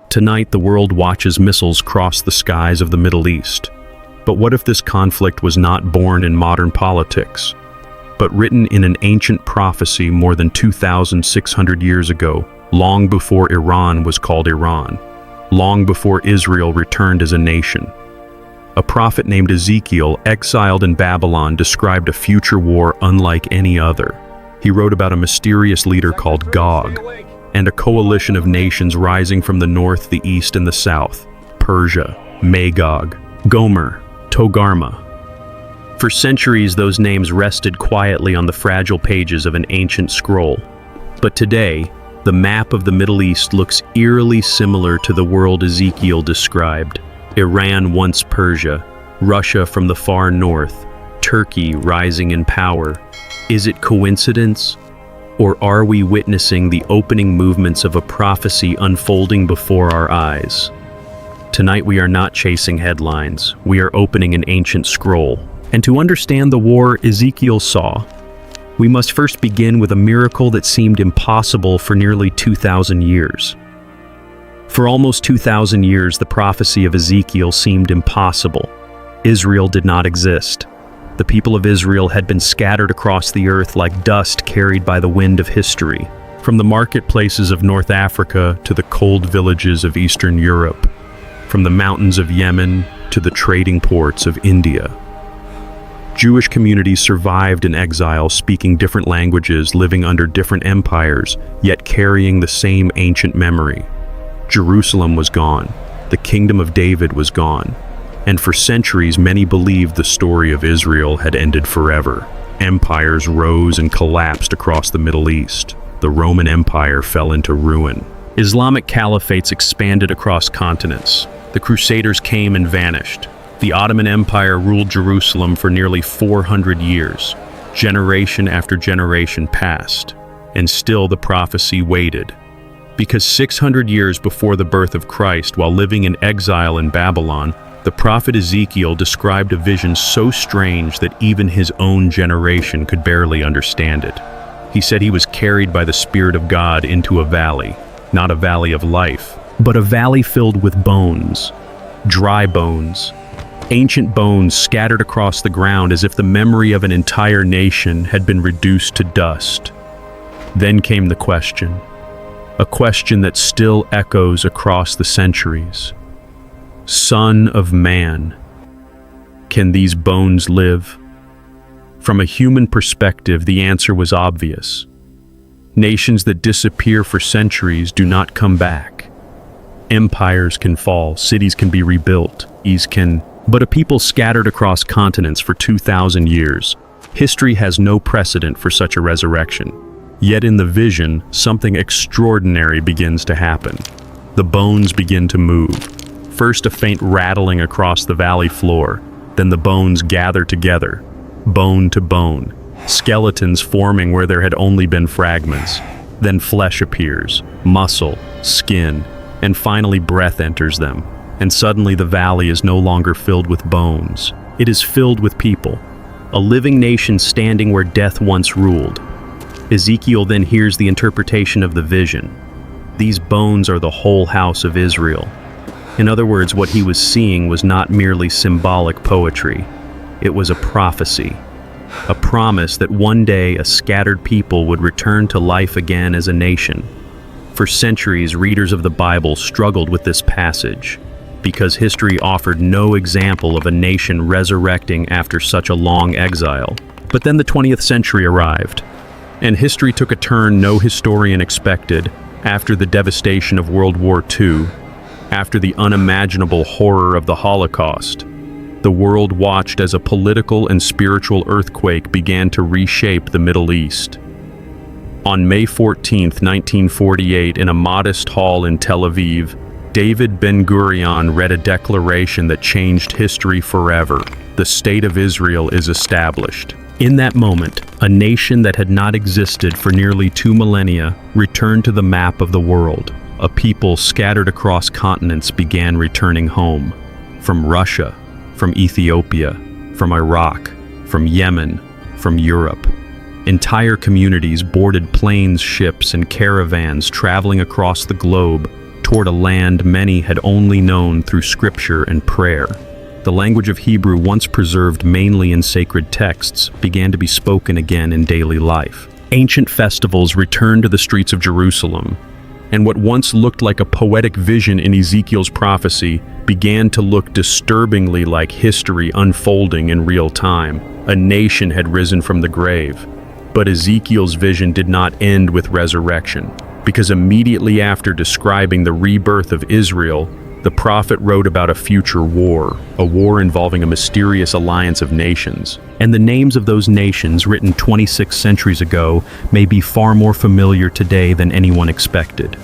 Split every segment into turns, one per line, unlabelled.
Tonight, the world watches missiles cross the skies of the Middle East. But what if this conflict was not born in modern politics, but written in an ancient prophecy more than 2,600 years ago, long before Iran was called Iran, long before Israel returned as a nation? A prophet named Ezekiel, exiled in Babylon, described a future war unlike any other. He wrote about a mysterious leader called Gog, and a coalition of nations rising from the north, the east, and the south: Persia, Magog, Gomer, Togarma. For centuries, those names rested quietly on the fragile pages of an ancient scroll. But today, the map of the Middle East looks eerily similar to the world Ezekiel described. Iran, once Persia, Russia from the far north, Turkey rising in power. Is it coincidence? Or are we witnessing the opening movements of a prophecy unfolding before our eyes? Tonight we are not chasing headlines, we are opening an ancient scroll. And to understand the war Ezekiel saw, we must first begin with a miracle that seemed impossible for nearly 2,000 years. For almost 2,000 years, the prophecy of Ezekiel seemed impossible. Israel did not exist. The people of Israel had been scattered across the earth like dust carried by the wind of history, from the marketplaces of North Africa to the cold villages of Eastern Europe, from the mountains of Yemen to the trading ports of India. Jewish communities survived in exile, speaking different languages, living under different empires, yet carrying the same ancient memory. Jerusalem was gone, the kingdom of David was gone, and for centuries many believed the story of Israel had ended forever. Empires rose and collapsed across the Middle East. The Roman Empire fell into ruin. Islamic caliphates expanded across continents. The Crusaders came and vanished. The Ottoman Empire ruled Jerusalem for nearly 400 years. Generation after generation passed, and still the prophecy waited. Because 600 years before the birth of Christ, while living in exile in Babylon, the prophet Ezekiel described a vision so strange that even his own generation could barely understand it. He said he was carried by the Spirit of God into a valley, not a valley of life, but a valley filled with bones, dry bones, ancient bones scattered across the ground as if the memory of an entire nation had been reduced to dust. Then came the question, a question that still echoes across the centuries. Son of man, can these bones live? From a human perspective, the answer was obvious. Nations that disappear for centuries do not come back. Empires can fall, cities can be rebuilt, but a people scattered across continents for 2,000 years. History has no precedent for such a resurrection. Yet in the vision, something extraordinary begins to happen. The bones begin to move. First a faint rattling across the valley floor, then the bones gather together, bone to bone, skeletons forming where there had only been fragments. Then flesh appears, muscle, skin, and finally breath enters them. And suddenly the valley is no longer filled with bones. It is filled with people, a living nation standing where death once ruled. Ezekiel then hears the interpretation of the vision. These bones are the whole house of Israel. In other words, what he was seeing was not merely symbolic poetry. It was a prophecy, a promise that one day a scattered people would return to life again as a nation. For centuries, readers of the Bible struggled with this passage, because history offered no example of a nation resurrecting after such a long exile. But then the 20th century arrived, and history took a turn no historian expected. After the devastation of World War II, after the unimaginable horror of the Holocaust, the world watched as a political and spiritual earthquake began to reshape the Middle East. On May 14, 1948, in a modest hall in Tel Aviv, David Ben-Gurion read a declaration that changed history forever. The State of Israel is established. In that moment, a nation that had not existed for nearly 2 millennia returned to the map of the world. A people scattered across continents began returning home. From Russia, from Ethiopia, from Iraq, from Yemen, from Europe. Entire communities boarded planes, ships, and caravans traveling across the globe toward a land many had only known through scripture and prayer. The language of Hebrew, once preserved mainly in sacred texts, began to be spoken again in daily life. Ancient festivals returned to the streets of Jerusalem, and what once looked like a poetic vision in Ezekiel's prophecy began to look disturbingly like history unfolding in real time. A nation had risen from the grave. But Ezekiel's vision did not end with resurrection, because immediately after describing the rebirth of Israel, the prophet wrote about a future war, a war involving a mysterious alliance of nations. And the names of those nations, written 26 centuries ago, may be far more familiar today than anyone expected.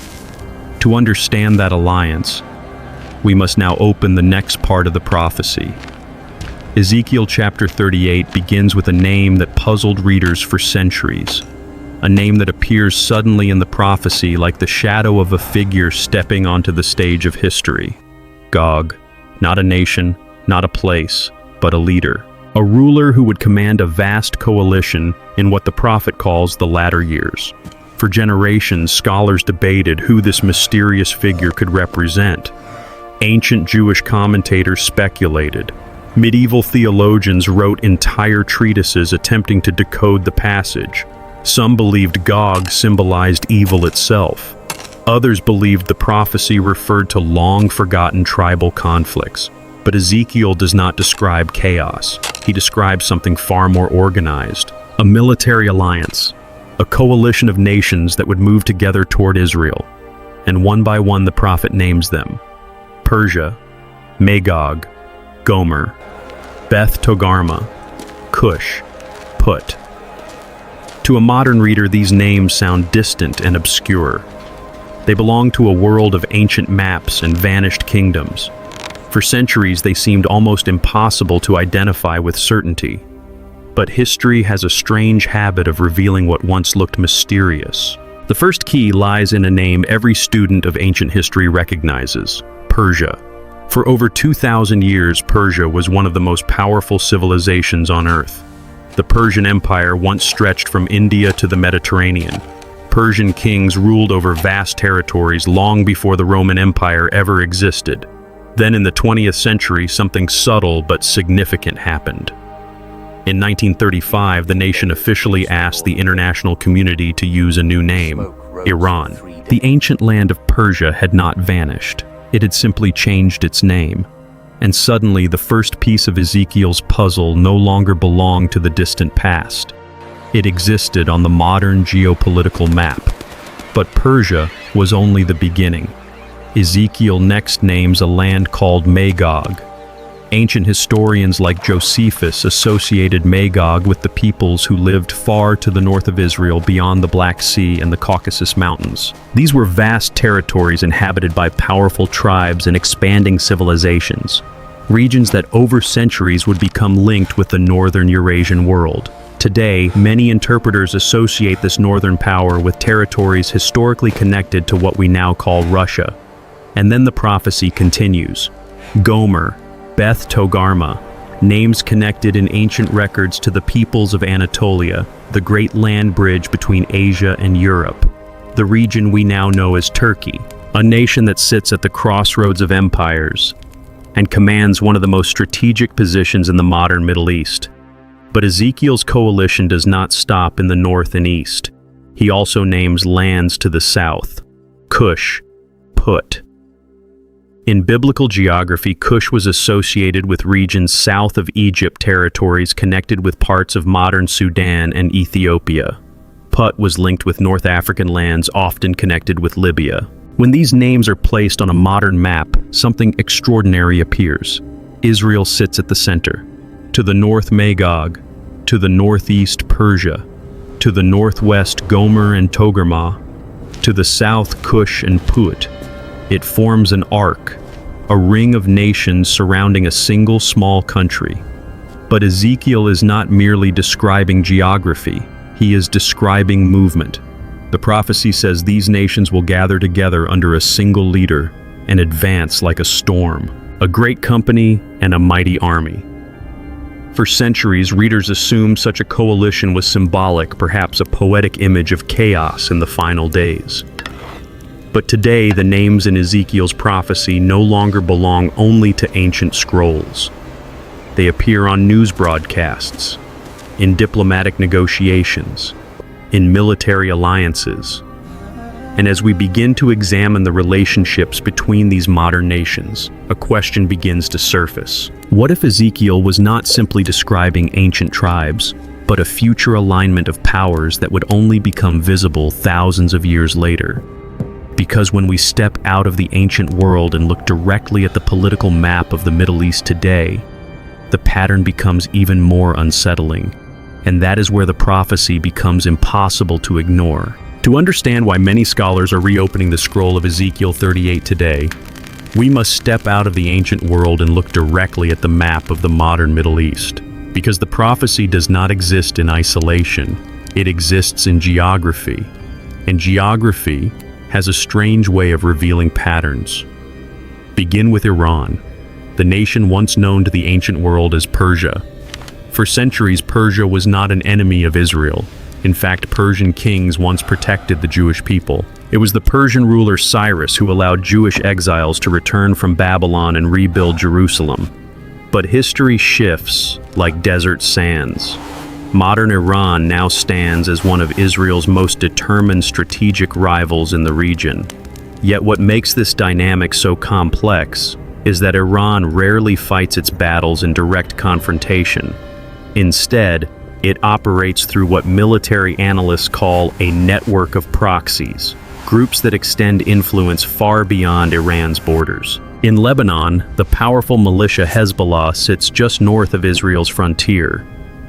To understand that alliance, we must now open the next part of the prophecy. Ezekiel chapter 38 begins with a name that puzzled readers for centuries, a name that appears suddenly in the prophecy like the shadow of a figure stepping onto the stage of history. Gog, not a nation, not a place, but a leader. A ruler who would command a vast coalition in what the prophet calls the latter years. For generations, scholars debated who this mysterious figure could represent. Ancient Jewish commentators speculated. Medieval theologians wrote entire treatises attempting to decode the passage. Some believed Gog symbolized evil itself. Others believed the prophecy referred to long-forgotten tribal conflicts. But Ezekiel does not describe chaos. He describes something far more organized. A military alliance. A coalition of nations that would move together toward Israel. And one by one the prophet names them. Persia, Magog, Gomer, Beth Togarmah, Cush, Put. To a modern reader, these names sound distant and obscure. They belong to a world of ancient maps and vanished kingdoms. For centuries, they seemed almost impossible to identify with certainty. But history has a strange habit of revealing what once looked mysterious. The first key lies in a name every student of ancient history recognizes: Persia. For over 2,000 years, Persia was one of the most powerful civilizations on Earth. The Persian Empire once stretched from India to the Mediterranean. Persian kings ruled over vast territories long before the Roman Empire ever existed. Then in the 20th century, something subtle but significant happened. In 1935, the nation officially asked the international community to use a new name: Iran. The ancient land of Persia had not vanished. It had simply changed its name. And suddenly, the first piece of Ezekiel's puzzle no longer belonged to the distant past. It existed on the modern geopolitical map. But Persia was only the beginning. Ezekiel next names a land called Magog. Ancient historians like Josephus associated Magog with the peoples who lived far to the north of Israel beyond the Black Sea and the Caucasus Mountains. These were vast territories inhabited by powerful tribes and expanding civilizations, regions that over centuries would become linked with the northern Eurasian world. Today, many interpreters associate this northern power with territories historically connected to what we now call Russia. And then the prophecy continues. Gomer, Beth Togarmah, names connected in ancient records to the peoples of Anatolia, the great land bridge between Asia and Europe, the region we now know as Turkey, a nation that sits at the crossroads of empires and commands one of the most strategic positions in the modern Middle East. But Ezekiel's coalition does not stop in the north and east. He also names lands to the south: Cush, Put. In biblical geography, Cush was associated with regions south of Egypt, territories connected with parts of modern Sudan and Ethiopia. Put was linked with North African lands often connected with Libya. When these names are placed on a modern map, something extraordinary appears. Israel sits at the center. To the north, Magog. To the northeast, Persia. To the northwest, Gomer and Togarmah. To the south, Cush and Put. It forms an arc, a ring of nations surrounding a single small country. But Ezekiel is not merely describing geography, he is describing movement. The prophecy says these nations will gather together under a single leader and advance like a storm, a great company and a mighty army. For centuries, readers assumed such a coalition was symbolic, perhaps a poetic image of chaos in the final days. But today, the names in Ezekiel's prophecy no longer belong only to ancient scrolls. They appear on news broadcasts, in diplomatic negotiations, in military alliances. And as we begin to examine the relationships between these modern nations, a question begins to surface. What if Ezekiel was not simply describing ancient tribes, but a future alignment of powers that would only become visible thousands of years later? Because when we step out of the ancient world and look directly at the political map of the Middle East today, the pattern becomes even more unsettling, and that is where the prophecy becomes impossible to ignore. To understand why many scholars are reopening the scroll of Ezekiel 38 today, we must step out of the ancient world and look directly at the map of the modern Middle East. Because the prophecy does not exist in isolation, it exists in geography. And geography has a strange way of revealing patterns. Begin with Iran, the nation once known to the ancient world as Persia. For centuries, Persia was not an enemy of Israel. In fact, Persian kings once protected the Jewish people. It was the Persian ruler Cyrus who allowed Jewish exiles to return from Babylon and rebuild Jerusalem. But history shifts like desert sands. Modern Iran now stands as one of Israel's most determined strategic rivals in the region. Yet what makes this dynamic so complex is that Iran rarely fights its battles in direct confrontation. Instead, it operates through what military analysts call a network of proxies, groups that extend influence far beyond Iran's borders. In Lebanon, the powerful militia Hezbollah sits just north of Israel's frontier.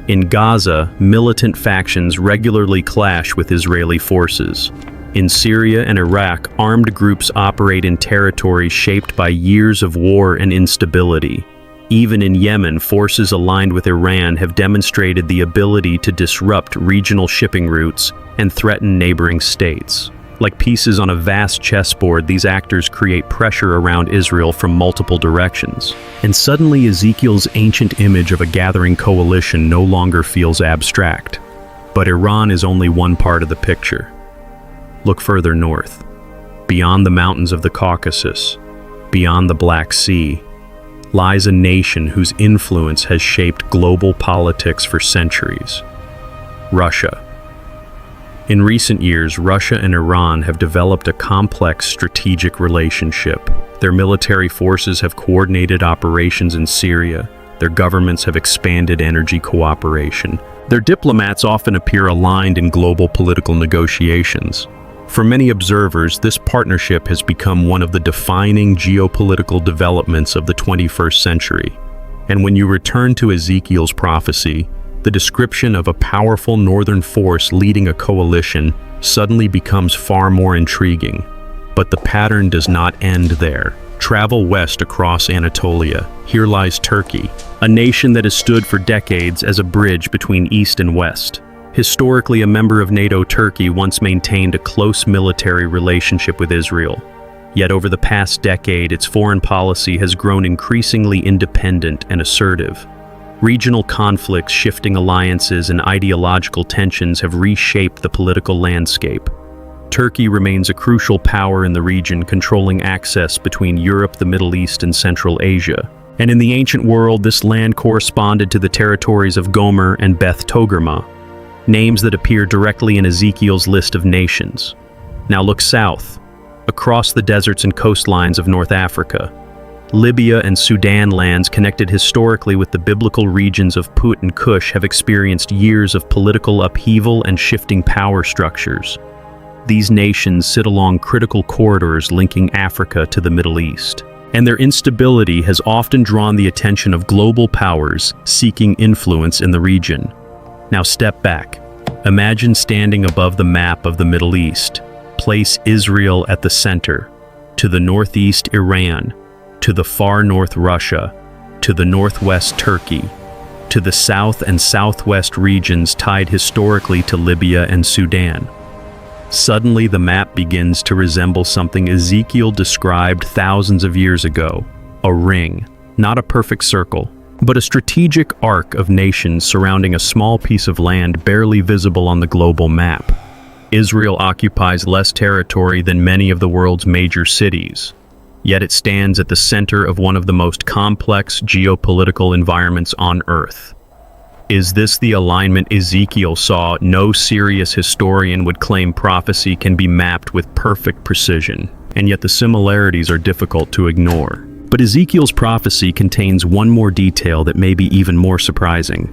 In Gaza, militant factions regularly clash with Israeli forces. In Syria and Iraq, armed groups operate in territories shaped by years of war and instability. Even in Yemen, forces aligned with Iran have demonstrated the ability to disrupt regional shipping routes and threaten neighboring states. Like pieces on a vast chessboard, these actors create pressure around Israel from multiple directions. And suddenly, Ezekiel's ancient image of a gathering coalition no longer feels abstract. But Iran is only one part of the picture. Look further north, beyond the mountains of the Caucasus, beyond the Black Sea, lies a nation whose influence has shaped global politics for centuries: Russia. In recent years, Russia and Iran have developed a complex strategic relationship. Their military forces have coordinated operations in Syria. Their governments have expanded energy cooperation. Their diplomats often appear aligned in global political negotiations. For many observers, this partnership has become one of the defining geopolitical developments of the 21st century. And when you return to Ezekiel's prophecy, the description of a powerful northern force leading a coalition suddenly becomes far more intriguing. But the pattern does not end there. Travel west across Anatolia. Here lies Turkey, a nation that has stood for decades as a bridge between East and West. Historically a member of NATO, Turkey once maintained a close military relationship with Israel. Yet over the past decade, its foreign policy has grown increasingly independent and assertive. Regional conflicts, shifting alliances, and ideological tensions have reshaped the political landscape. Turkey remains a crucial power in the region, controlling access between Europe, the Middle East, and Central Asia. And in the ancient world, this land corresponded to the territories of Gomer and Beth Togarmah, names that appear directly in Ezekiel's list of nations. Now look south, across the deserts and coastlines of North Africa. Libya and Sudan lands connected historically with the biblical regions of Put and Cush have experienced years of political upheaval and shifting power structures. These nations sit along critical corridors linking Africa to the Middle East, and their instability has often drawn the attention of global powers seeking influence in the region. Now step back. Imagine standing above the map of the Middle East. Place Israel at the center. To the northeast, Iran. To the far north, Russia. To the northwest, Turkey. To the south and southwest regions tied historically to Libya and Sudan. Suddenly, the map begins to resemble something Ezekiel described thousands of years ago. A ring, not a perfect circle, but a strategic arc of nations surrounding a small piece of land barely visible on the global map. Israel occupies less territory than many of the world's major cities, yet it stands at the center of one of the most complex geopolitical environments on Earth. Is this the alignment Ezekiel saw? No serious historian would claim prophecy can be mapped with perfect precision, and yet the similarities are difficult to ignore. But Ezekiel's prophecy contains one more detail that may be even more surprising.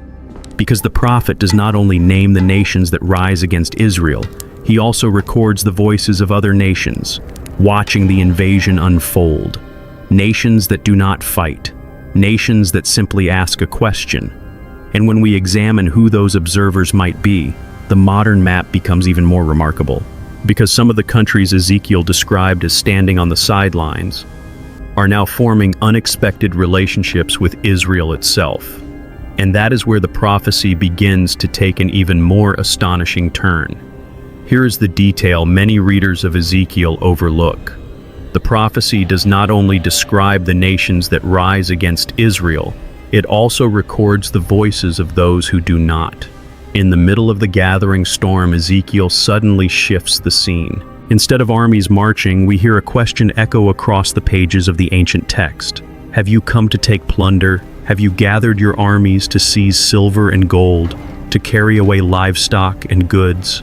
Because the prophet does not only name the nations that rise against Israel, he also records the voices of other nations, watching the invasion unfold. Nations that do not fight, nations that simply ask a question. And when we examine who those observers might be, the modern map becomes even more remarkable. Because some of the countries Ezekiel described as standing on the sidelines are now forming unexpected relationships with Israel itself. And that is where the prophecy begins to take an even more astonishing turn. Here is the detail many readers of Ezekiel overlook. The prophecy does not only describe the nations that rise against Israel, it also records the voices of those who do not. In the middle of the gathering storm, Ezekiel suddenly shifts the scene. Instead of armies marching, we hear a question echo across the pages of the ancient text. Have you come to take plunder? Have you gathered your armies to seize silver and gold, to carry away livestock and goods?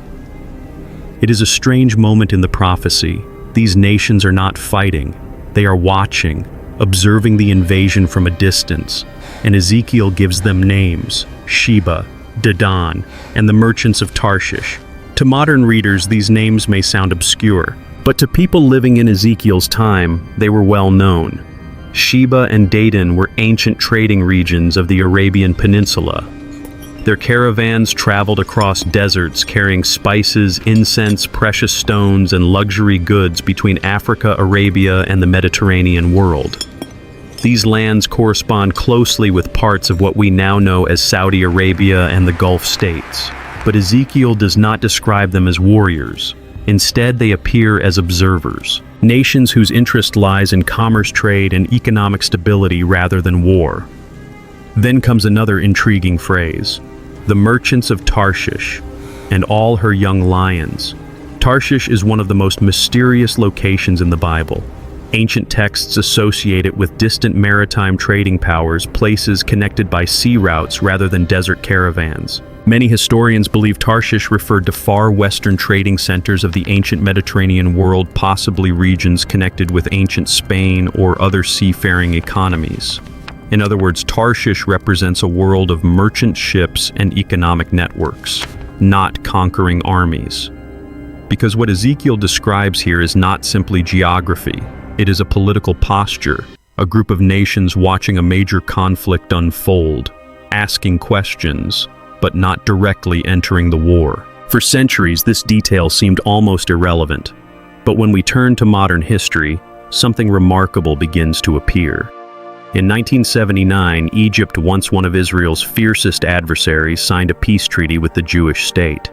It is a strange moment in the prophecy. These nations are not fighting. They are watching, observing the invasion from a distance. And Ezekiel gives them names: Sheba, Dedan, and the merchants of Tarshish. To modern readers, these names may sound obscure, but to people living in Ezekiel's time, they were well known. Sheba and Dedan were ancient trading regions of the Arabian Peninsula. Their caravans traveled across deserts carrying spices, incense, precious stones, and luxury goods between Africa, Arabia, and the Mediterranean world. These lands correspond closely with parts of what we now know as Saudi Arabia and the Gulf states. But Ezekiel does not describe them as warriors. Instead, they appear as observers, nations whose interest lies in commerce, trade, and economic stability rather than war. Then comes another intriguing phrase: the merchants of Tarshish and all her young lions. Tarshish is one of the most mysterious locations in the Bible. Ancient texts associate it with distant maritime trading powers, places connected by sea routes rather than desert caravans. Many historians believe Tarshish referred to far western trading centers of the ancient Mediterranean world, possibly regions connected with ancient Spain or other seafaring economies. In other words, Tarshish represents a world of merchant ships and economic networks, not conquering armies. Because what Ezekiel describes here is not simply geography. It is a political posture, a group of nations watching a major conflict unfold, asking questions, but not directly entering the war. For centuries, this detail seemed almost irrelevant. But when we turn to modern history, something remarkable begins to appear. In 1979, Egypt, once one of Israel's fiercest adversaries, signed a peace treaty with the Jewish state.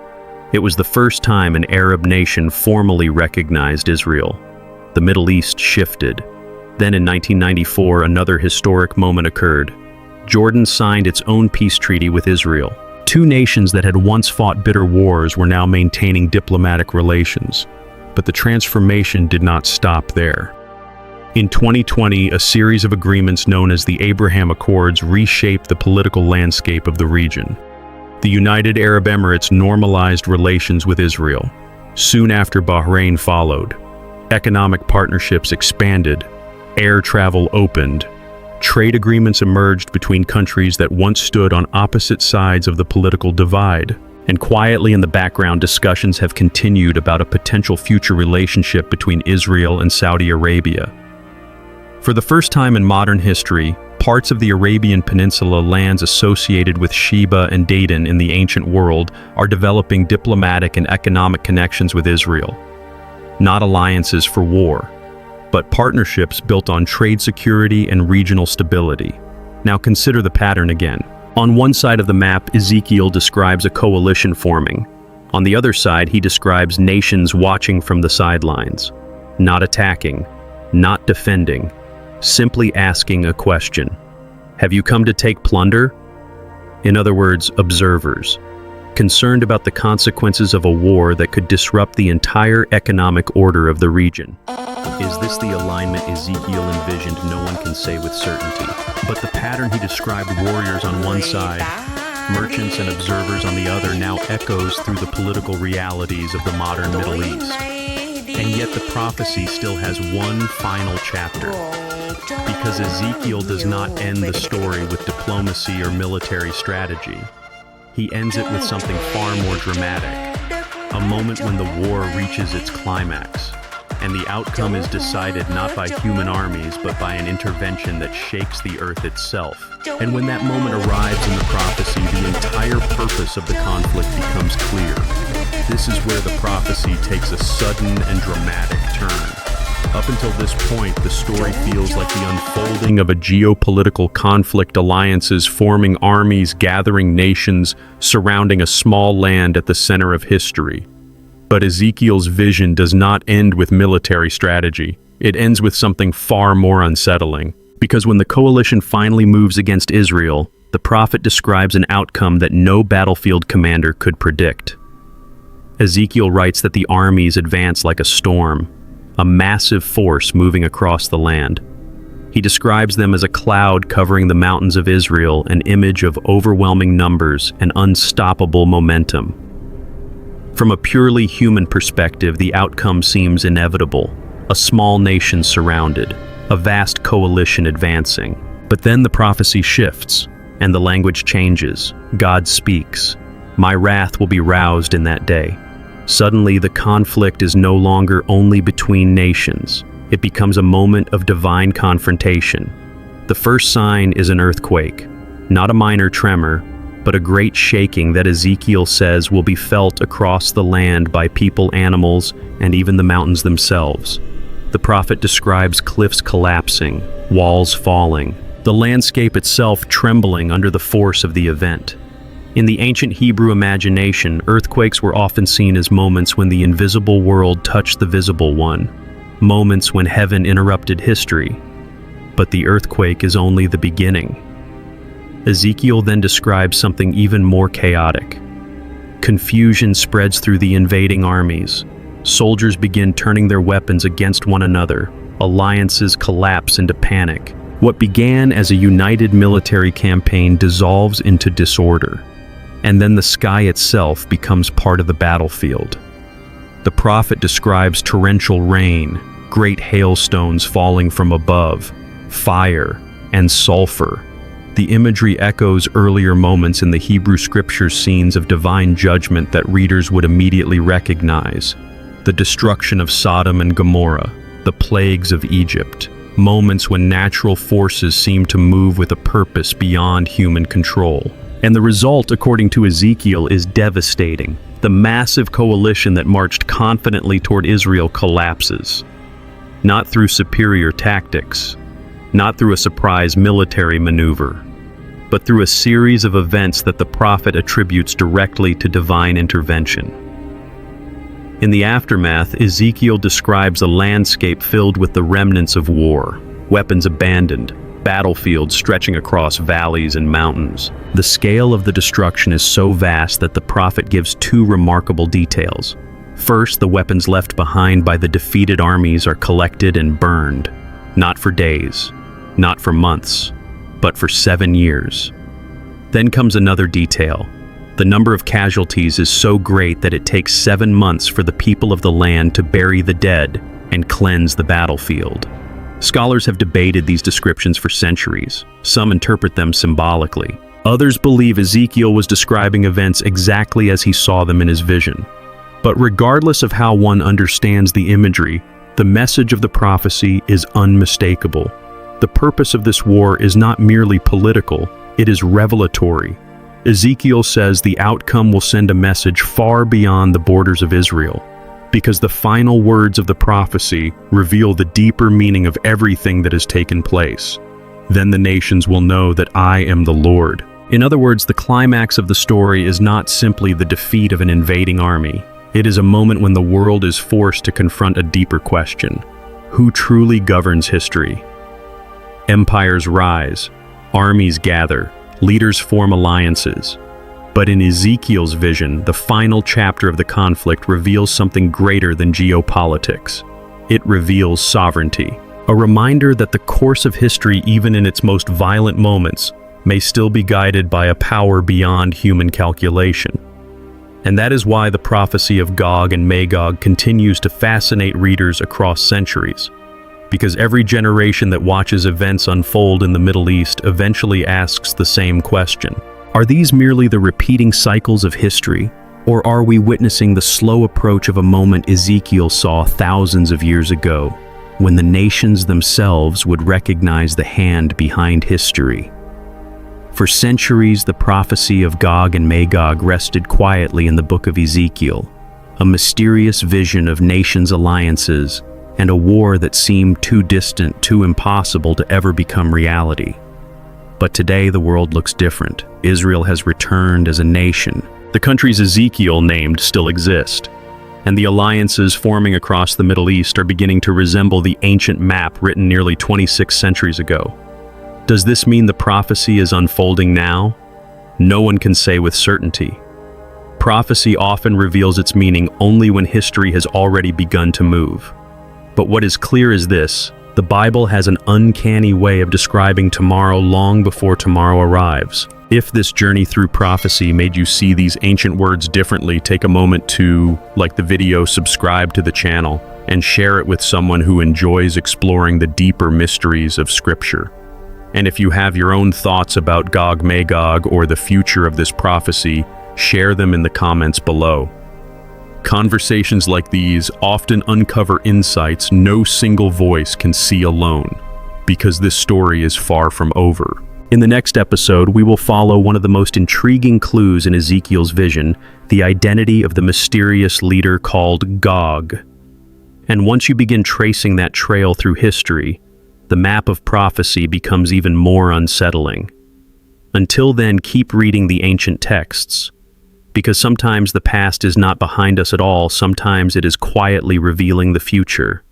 It was the first time an Arab nation formally recognized Israel. The Middle East shifted. Then in 1994, another historic moment occurred. Jordan signed its own peace treaty with Israel. Two nations that had once fought bitter wars were now maintaining diplomatic relations. But the transformation did not stop there. In 2020, a series of agreements known as the Abraham Accords reshaped the political landscape of the region. The United Arab Emirates normalized relations with Israel. Soon after, Bahrain followed. Economic partnerships expanded, air travel opened, trade agreements emerged between countries that once stood on opposite sides of the political divide, and quietly in the background, discussions have continued about a potential future relationship between Israel and Saudi Arabia. For the first time in modern history, parts of the Arabian Peninsula, lands associated with Sheba and Dedan in the ancient world, are developing diplomatic and economic connections with Israel. Not alliances for war, but partnerships built on trade security and regional stability. Now consider the pattern again. On one side of the map, Ezekiel describes a coalition forming. On the other side, he describes nations watching from the sidelines, not attacking, not defending, simply asking a question. Have you come to take plunder? In other words, observers. concerned about the consequences of a war that could disrupt the entire economic order of the region. Is this the alignment Ezekiel envisioned? No one can say with certainty. But the pattern he described, warriors on one side, merchants and observers on the other, now echoes through the political realities of the modern Middle East. And yet the prophecy still has one final chapter, because Ezekiel does not end the story with diplomacy or military strategy. He ends it with something far more dramatic, a moment when the war reaches its climax, and the outcome is decided not by human armies but by an intervention that shakes the earth itself. And when that moment arrives in the prophecy, the entire purpose of the conflict becomes clear. This is where the prophecy takes a sudden and dramatic turn. Up until this point, the story feels like the unfolding of a geopolitical conflict, alliances forming armies, gathering nations, surrounding a small land at the center of history. But Ezekiel's vision does not end with military strategy. It ends with something far more unsettling. Because when the coalition finally moves against Israel, the prophet describes an outcome that no battlefield commander could predict. Ezekiel writes that the armies advance like a storm, a massive force moving across the land. He describes them as a cloud covering the mountains of Israel, an image of overwhelming numbers and unstoppable momentum. From a purely human perspective, the outcome seems inevitable. A small nation surrounded, a vast coalition advancing. But then the prophecy shifts, and the language changes. God speaks. "My wrath will be roused in that day." Suddenly, the conflict is no longer only between nations. It becomes a moment of divine confrontation. The first sign is an earthquake, not a minor tremor, but a great shaking that Ezekiel says will be felt across the land by people, animals, and even the mountains themselves. The prophet describes cliffs collapsing, walls falling, the landscape itself trembling under the force of the event. In the ancient Hebrew imagination, earthquakes were often seen as moments when the invisible world touched the visible one, moments when heaven interrupted history. But the earthquake is only the beginning. Ezekiel then describes something even more chaotic. Confusion spreads through the invading armies. Soldiers begin turning their weapons against one another. Alliances collapse into panic. What began as a united military campaign dissolves into disorder. And then the sky itself becomes part of the battlefield. The prophet describes torrential rain, great hailstones falling from above, fire, and sulfur. The imagery echoes earlier moments in the Hebrew scriptures, scenes of divine judgment that readers would immediately recognize. The destruction of Sodom and Gomorrah, the plagues of Egypt, moments when natural forces seem to move with a purpose beyond human control. And the result, according to Ezekiel, is devastating. The massive coalition that marched confidently toward Israel collapses. Not through superior tactics, not through a surprise military maneuver, but through a series of events that the prophet attributes directly to divine intervention. In the aftermath, Ezekiel describes a landscape filled with the remnants of war, weapons abandoned, battlefields stretching across valleys and mountains. The scale of the destruction is so vast that the prophet gives two remarkable details. First, the weapons left behind by the defeated armies are collected and burned, not for days, not for months, but for 7 years. Then comes another detail. The number of casualties is so great that it takes 7 months for the people of the land to bury the dead and cleanse the battlefield. Scholars have debated these descriptions for centuries. Some interpret them symbolically. Others believe Ezekiel was describing events exactly as he saw them in his vision. But regardless of how one understands the imagery, the message of the prophecy is unmistakable. The purpose of this war is not merely political, it is revelatory. Ezekiel says the outcome will send a message far beyond the borders of Israel, because the final words of the prophecy reveal the deeper meaning of everything that has taken place. Then the nations will know that I am the Lord. In other words, the climax of the story is not simply the defeat of an invading army. It is a moment when the world is forced to confront a deeper question. Who truly governs history? Empires rise, armies gather, leaders form alliances. But in Ezekiel's vision, the final chapter of the conflict reveals something greater than geopolitics. It reveals sovereignty, a reminder that the course of history, even in its most violent moments, may still be guided by a power beyond human calculation. And that is why the prophecy of Gog and Magog continues to fascinate readers across centuries. Because every generation that watches events unfold in the Middle East eventually asks the same question. Are these merely the repeating cycles of history, or are we witnessing the slow approach of a moment Ezekiel saw thousands of years ago, when the nations themselves would recognize the hand behind history? For centuries, the prophecy of Gog and Magog rested quietly in the book of Ezekiel, a mysterious vision of nations' alliances and a war that seemed too distant, too impossible to ever become reality. But today the world looks different. Israel has returned as a nation. The countries Ezekiel named still exist, and the alliances forming across the Middle East are beginning to resemble the ancient map written nearly 26 centuries ago. Does this mean the prophecy is unfolding now? No one can say with certainty. Prophecy often reveals its meaning only when history has already begun to move. But what is clear is this: the Bible has an uncanny way of describing tomorrow long before tomorrow arrives. If this journey through prophecy made you see these ancient words differently, take a moment to like the video, subscribe to the channel, and share it with someone who enjoys exploring the deeper mysteries of Scripture. And if you have your own thoughts about Gog Magog or the future of this prophecy, share them in the comments below. Conversations like these often uncover insights no single voice can see alone, because this story is far from over. In the next episode, we will follow one of the most intriguing clues in Ezekiel's vision, the identity of the mysterious leader called Gog. And once you begin tracing that trail through history, the map of prophecy becomes even more unsettling. Until then, keep reading the ancient texts, because sometimes the past is not behind us at all, sometimes it is quietly revealing the future.